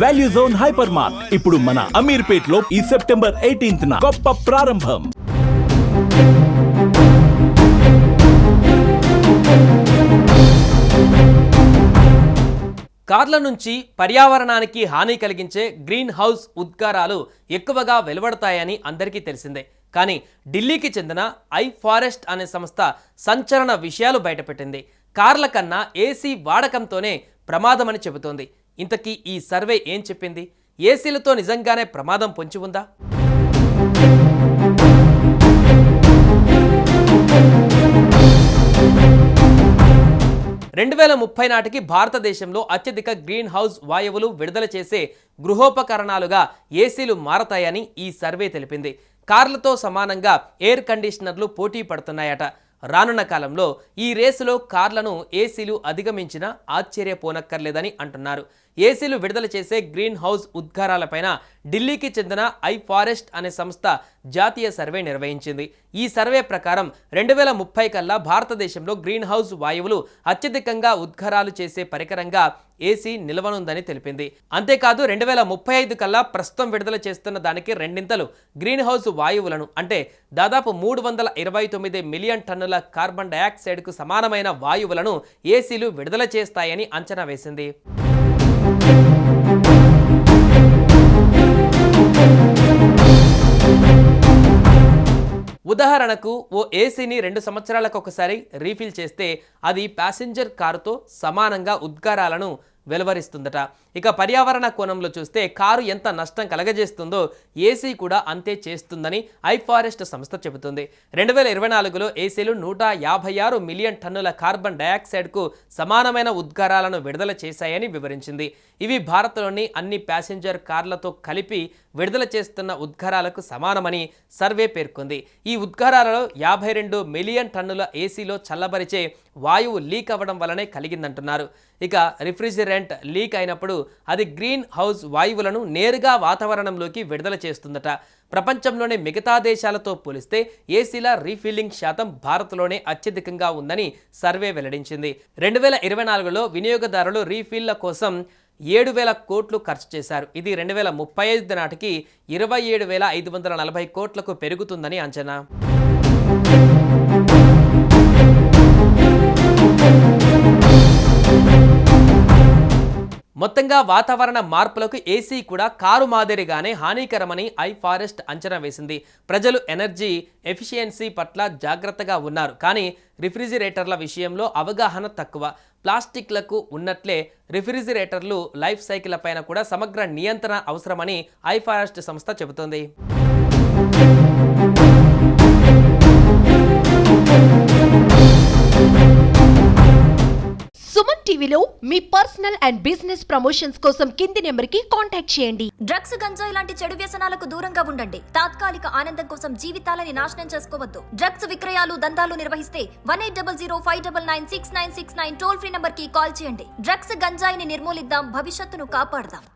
Value zone hyper mart ఇప్పుడు మన అమీర్పేట్ లో ఈ సెప్టెంబర్ 18న గొప్ప ప్రారంభం. కార్ల నుంచి పర్యావరణానికి హాని కలిగించే గ్రీన్ హౌస్ ఉద్గారాలు ఎక్కువగా వెలువడతాయని అందరికీ తెలిసిందే. కానీ ఢిల్లీకి చెందిన ఐఫారెస్ట్ అనే సంస్థ సంచలన విషయాలు బయటపెట్టింది. కార్ల కన్నా ఏసీ వాడకంతోనే ప్రమాదమని చెబుతోంది. ఇంతకీ ఈ సర్వే ఏం చెప్పింది? ఏసీలతో నిజంగానే ప్రమాదం పొంచి ఉందా? 2030 నాటికి భారతదేశంలో అత్యధిక గ్రీన్ హౌస్ వాయువులు విడుదల చేసే గృహోపకరణాలుగా ఏసీలు మారతాయని ఈ సర్వే తెలిపింది. కార్లతో సమానంగా ఎయిర్ కండిషనర్లు పోటీ పడుతున్నాయట. రానున్న కాలంలో ఈ రేసులో కార్లను ఏసీలు అధిగమించినా ఆశ్చర్యపోనక్కర్లేదని అంటున్నారు. ఏసీలు విడుదల చేసే గ్రీన్ హౌస్ ఉద్గారాలపైన ఢిల్లీకి చెందిన ఐఫారెస్ట్ అనే సంస్థ జాతీయ సర్వే నిర్వహించింది. ఈ సర్వే ప్రకారం 2030 కల్లా భారతదేశంలో గ్రీన్ హౌస్ వాయువులు అత్యధికంగా ఉద్గారాలు చేసే పరికరంగా ఏసీ నిలవనుందని తెలిపింది. అంతేకాదు 2035 కల్లా ప్రస్తుతం విడుదల చేస్తున్న దానికి రెండింతలు గ్రీన్ హౌస్ వాయువులను అంటే దాదాపు 329 మిలియన్ టన్నుల కార్బన్ డయాక్సైడ్కు సమానమైన వాయువులను ఏసీలు విడుదల చేస్తాయని అంచనా వేసింది. ఉదాహరణకు ఓ ఏసీని 2 సంవత్సరాలకు ఒకసారి రీఫిల్ చేస్తే అది ప్యాసింజర్ కారుతో సమానంగా ఉద్గారాలను వెలువరిస్తుందట. ఇక పర్యావరణ కోణంలో చూస్తే కారు ఎంత నష్టం కలగజేస్తుందో ఏసీ కూడా అంతే చేస్తుందని ఐఫారెస్ట్ సంస్థ చెబుతుంది. 2024లో ఏసీలు 156 మిలియన్ టన్నుల కార్బన్ డయాక్సైడ్కు సమానమైన ఉద్గారాలను విడుదల చేశాయని వివరించింది. ఇవి భారత్లోని అన్ని ప్యాసింజర్ కార్లతో కలిపి విడుదల చేస్తున్న ఉద్గారాలకు సమానమని సర్వే పేర్కొంది. ఈ ఉద్గారాలలో 52 మిలియన్ టన్నుల ఏసీలో చల్లబరిచే వాయువు లీక్ అవ్వడం వల్లనే కలిగిందంటున్నారు. ఇక రిఫ్రిజిరెంట్ లీక్ అయినప్పుడు అది గ్రీన్ హౌస్ వాయువులను నేరుగా వాతావరణంలోకి విడుదల చేస్తుందట. ప్రపంచంలోని మిగతా దేశాలతో పోలిస్తే ఏసీల రీఫిల్లింగ్ శాతం భారత్లోనే అత్యధికంగా ఉందని సర్వే వెల్లడించింది. 2024లో వినియోగదారులు రీఫిల్ల కోసం 7,000 కోట్లు ఖర్చు చేశారు. ఇది 2035 నాటికి 27,540 కోట్లకు పెరుగుతుందని అంచనా. మొత్తంగా వాతావరణ మార్పులకు ఏసీ కూడా కారు మాదిరిగానే హానికరమని ఐఫారెస్ట్ అంచనా వేసింది. ప్రజలు ఎనర్జీ ఎఫిషియన్సీ పట్ల జాగ్రత్తగా ఉన్నారు, కానీ రిఫ్రిజిరేటర్ల విషయంలో అవగాహన తక్కువ. ప్లాస్టిక్లకు ఉన్నట్లే రిఫ్రిజిరేటర్లు లైఫ్ సైకిల్ పైన కూడా సమగ్ర నియంత్రణ అవసరమని ఐఫారెస్ట్ సంస్థ చెబుతోంది. సుమన్ టీవీలో మీ పర్సనల్ అండ్ బిజినెస్ ప్రమోషన్స్ కోసం కింది నెంబర్కి కాంటాక్ట్ చేయండి. డ్రగ్స్, గంజాయి లాంటి చెడు వ్యసనాలకు దూరంగా ఉండండి. తాత్కాలిక ఆనందం కోసం జీవితాలని నాశనం చేసుకోవద్దు. డ్రగ్స్ విక్రయాలు, దందాలు నిర్వహిస్తే 180059969969 టోల్ ఫ్రీ నంబర్ కి కాల్ చేయండి. డ్రగ్స్, గంజాయిని నిర్మూలిద్దాం, భవిష్యత్తును కాపాడదాం.